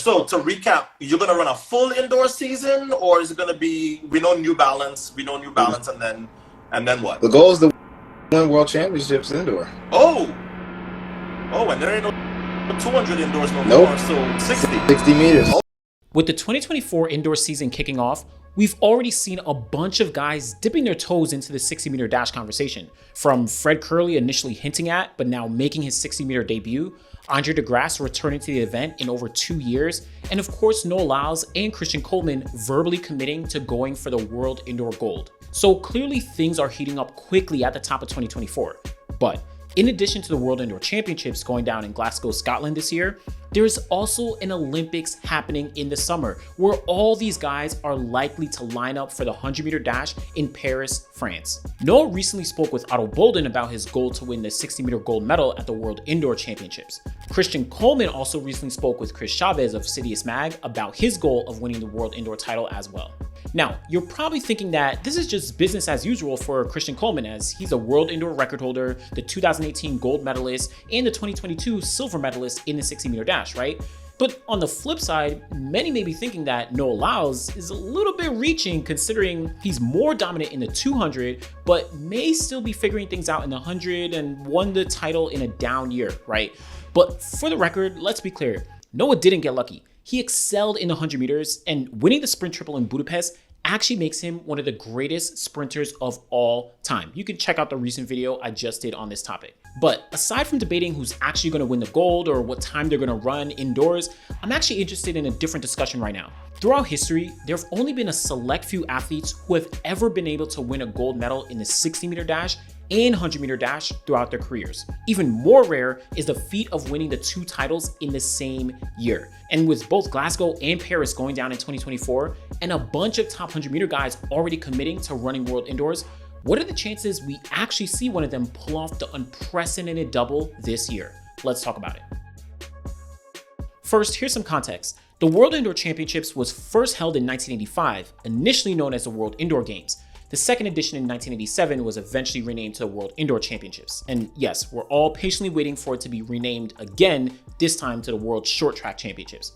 So to recap, you're gonna run a full indoor season, or is it gonna be we know New Balance, and then what? The goal is to win world championships indoor. Oh, and there ain't no 200 indoors no Nope. more, so 60 meters. Oh. With the 2024 indoor season kicking off, we've already seen a bunch of guys dipping their toes into the 60-meter dash conversation. From Fred Kerley initially hinting at, but now making his 60-meter debut, Andre DeGrasse returning to the event in over 2 years, and of course Noah Lyles and Christian Coleman verbally committing to going for the world indoor gold. So clearly things are heating up quickly at the top of 2024. But in addition to the World Indoor Championships going down in Glasgow, Scotland this year, there is also an Olympics happening in the summer where all these guys are likely to line up for the 100-meter dash in Paris, France. Noah recently spoke with Otto Bolden about his goal to win the 60-meter gold medal at the World Indoor Championships. Christian Coleman also recently spoke with Chris Chavez of Citius Mag about his goal of winning the World Indoor title as well. Now, you're probably thinking that this is just business as usual for Christian Coleman, as he's a world indoor record holder, the 2018 gold medalist, and the 2022 silver medalist in the 60-meter dash, right? But on the flip side, many may be thinking that Noah Lyles is a little bit reaching considering he's more dominant in the 200, but may still be figuring things out in the 100 and won the title in a down year, right? But for the record, let's be clear, Noah didn't get lucky. He excelled in the 100 meters, and winning the sprint triple in Budapest actually makes him one of the greatest sprinters of all time. You can check out the recent video I just did on this topic. But aside from debating who's actually going to win the gold or what time they're going to run indoors, I'm actually interested in a different discussion right now. Throughout history, there have only been a select few athletes who have ever been able to win a gold medal in the 60-meter dash and 100-meter dash throughout their careers. Even more rare is the feat of winning the 2 titles in the same year. And with both Glasgow and Paris going down in 2024, and a bunch of top 100-meter guys already committing to running world indoors, what are the chances we actually see one of them pull off the unprecedented double this year? Let's talk about it. First, here's some context. The World Indoor Championships was first held in 1985, initially known as the World Indoor Games. The second edition in 1987 was eventually renamed to the World Indoor Championships. And yes, we're all patiently waiting for it to be renamed again, this time to the World Short Track Championships.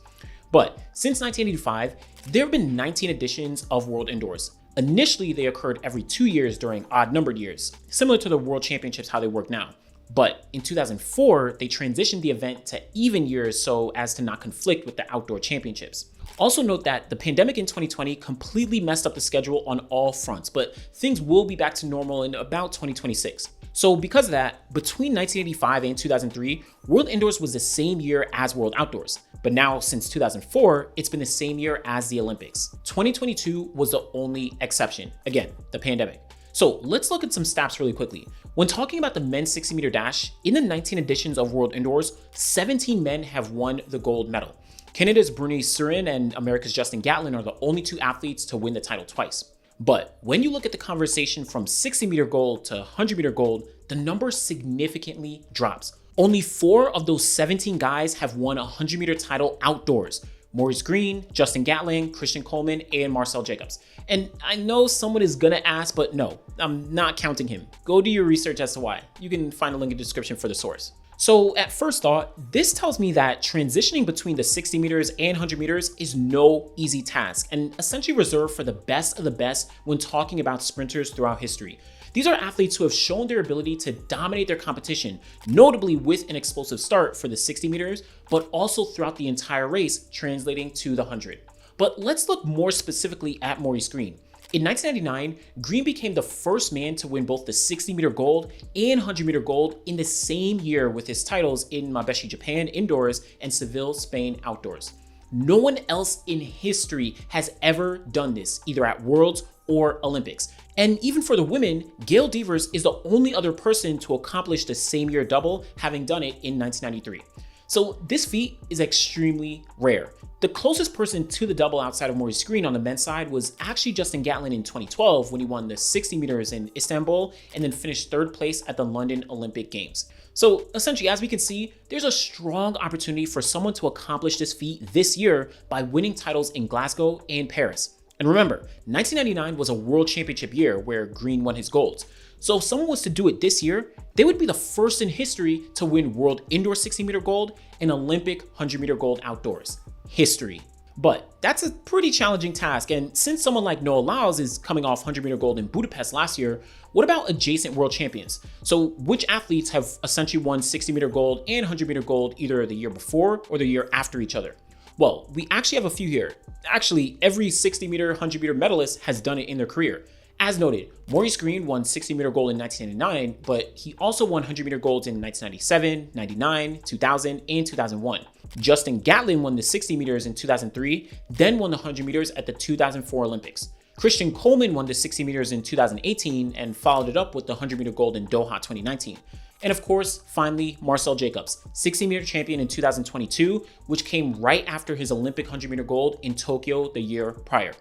But since 1985, there have been 19 editions of World Indoors. Initially, they occurred every 2 years during odd-numbered years, similar to the World Championships how they work now. But in 2004, they transitioned the event to even years so as to not conflict with the outdoor championships. Also note that the pandemic in 2020 completely messed up the schedule on all fronts, but things will be back to normal in about 2026. So because of that, between 1985 and 2003, World Indoors was the same year as World Outdoors. But now, since 2004, it's been the same year as the Olympics. 2022 was the only exception. Again, the pandemic. So let's look at some stats really quickly. When talking about the men's 60-meter dash, in the 19 editions of World Indoors, 17 men have won the gold medal. Canada's Bruni Surin and America's Justin Gatlin are the only 2 athletes to win the title twice. But when you look at the conversation from 60-meter gold to 100-meter gold, the number significantly drops. Only 4 of those 17 guys have won a 100-meter title outdoors. Maurice Green, Justin Gatlin, Christian Coleman, and Marcel Jacobs. And I know someone is gonna ask, but no, I'm not counting him. Go do your research as to why. You can find a link in the description for the source. So at first thought, this tells me that transitioning between the 60 meters and 100 meters is no easy task and essentially reserved for the best of the best when talking about sprinters throughout history. These are athletes who have shown their ability to dominate their competition, notably with an explosive start for the 60 meters, but also throughout the entire race, translating to the 100. But let's look more specifically at Maurice Green. In 1999, Green became the first man to win both the 60-meter gold and 100-meter gold in the same year with his titles in Mabeshi, Japan indoors and Seville, Spain outdoors. No one else in history has ever done this, either at Worlds or Olympics. And even for the women, Gail Devers is the only other person to accomplish the same year double, having done it in 1993. So this feat is extremely rare. The closest person to the double outside of Maurice Green on the men's side was actually Justin Gatlin in 2012 when he won the 60 meters in Istanbul and then finished 3rd place at the London Olympic Games. So essentially, as we can see, there's a strong opportunity for someone to accomplish this feat this year by winning titles in Glasgow and Paris. And remember, 1999 was a world championship year where Green won his golds. So if someone was to do it this year, they would be the first in history to win world indoor 60-meter gold and Olympic 100-meter gold outdoors. history. But that's a pretty challenging task, and since someone like Noah Lyles is coming off 100-meter gold in Budapest last year, what about adjacent world champions? So which athletes have essentially won 60-meter gold and 100-meter gold either the year before or the year after each other? Well, we actually have a few here. Actually, every 60-meter, 100-meter medalist has done it in their career. As noted, Maurice Green won 60-meter gold in 1999, but he also won 100-meter golds in 1997, 99, 2000, and 2001. Justin Gatlin won the 60 meters in 2003, then won the 100 meters at the 2004 Olympics. Christian Coleman won the 60 meters in 2018 and followed it up with the 100-meter gold in Doha 2019. And of course, finally, Marcel Jacobs, 60-meter champion in 2022, which came right after his Olympic 100-meter gold in Tokyo the year prior.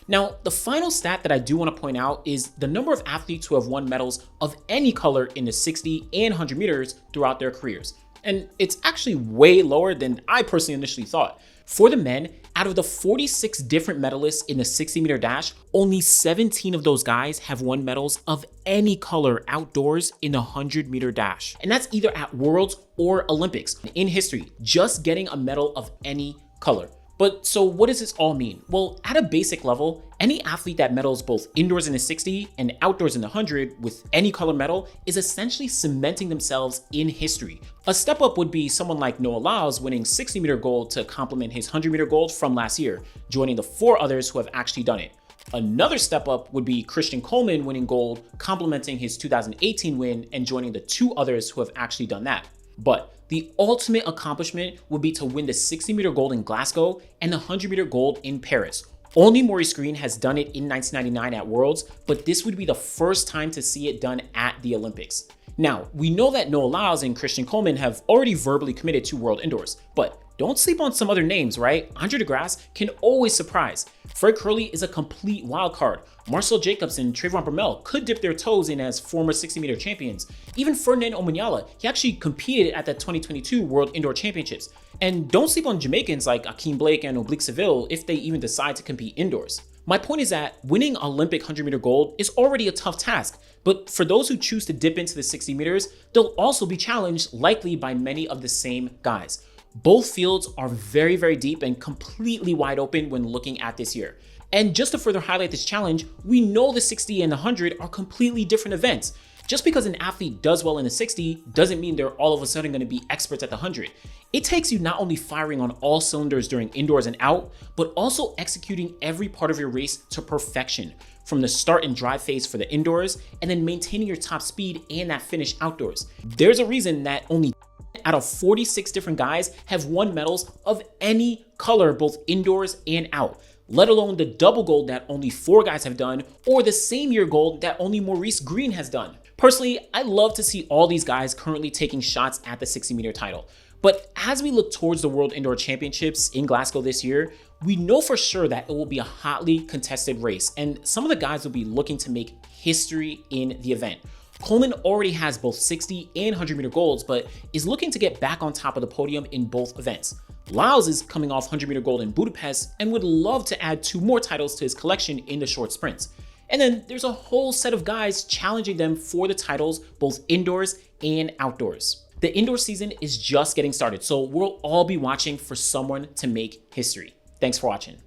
Now, the final stat that I do want to point out is the number of athletes who have won medals of any color in the 60 and 100 meters throughout their careers. And it's actually way lower than I personally initially thought. For the men, out of the 46 different medalists in the 60-meter dash, only 17 of those guys have won medals of any color outdoors in the 100-meter dash. And that's either at Worlds or Olympics. In history, just getting a medal of any color. But so what does this all mean? Well, at a basic level, any athlete that medals both indoors in the 60 and outdoors in the 100 with any color medal is essentially cementing themselves in history. A step up would be someone like Noah Lyles winning 60-meter gold to complement his 100-meter gold from last year, joining the 4 others who have actually done it. Another step up would be Christian Coleman winning gold, complementing his 2018 win and joining the 2 others who have actually done that. But the ultimate accomplishment would be to win the 60-meter gold in Glasgow and the 100-meter gold in Paris. Only Maurice Green has done it in 1999 at Worlds, but this would be the first time to see it done at the Olympics. Now, we know that Noah Lyles and Christian Coleman have already verbally committed to World Indoors, but don't sleep on some other names, right? Andre DeGrasse can always surprise. Fred Curley is a complete wild card. Marcel Jacobs and Trayvon Bromell could dip their toes in as former 60-meter champions. Even Ferdinand Omanyala, he actually competed at the 2022 World Indoor Championships. And don't sleep on Jamaicans like Akeem Blake and Oblique Seville if they even decide to compete indoors. My point is that winning Olympic 100-meter gold is already a tough task, but for those who choose to dip into the 60 meters, they'll also be challenged likely by many of the same guys. Both fields are very, very deep and completely wide open when looking at this year. And just to further highlight this challenge, we know the 60 and the 100 are completely different events. Just because an athlete does well in the 60 doesn't mean they're all of a sudden going to be experts at the 100. It takes you not only firing on all cylinders during indoors and out, but also executing every part of your race to perfection, from the start and drive phase for the indoors, and then maintaining your top speed and that finish outdoors. There's a reason that only out of 46 different guys have won medals of any color, both indoors and out, let alone the double gold that only 4 guys have done, or the same year gold that only Maurice Green has done. Personally, I love to see all these guys currently taking shots at the 60-meter title. But as we look towards the World Indoor Championships in Glasgow this year, we know for sure that it will be a hotly contested race, and some of the guys will be looking to make history in the event. Coleman already has both 60 and 100-meter golds, but is looking to get back on top of the podium in both events. Lyles is coming off 100-meter gold in Budapest and would love to add 2 more titles to his collection in the short sprints. And then there's a whole set of guys challenging them for the titles, both indoors and outdoors. The indoor season is just getting started, so we'll all be watching for someone to make history. Thanks for watching.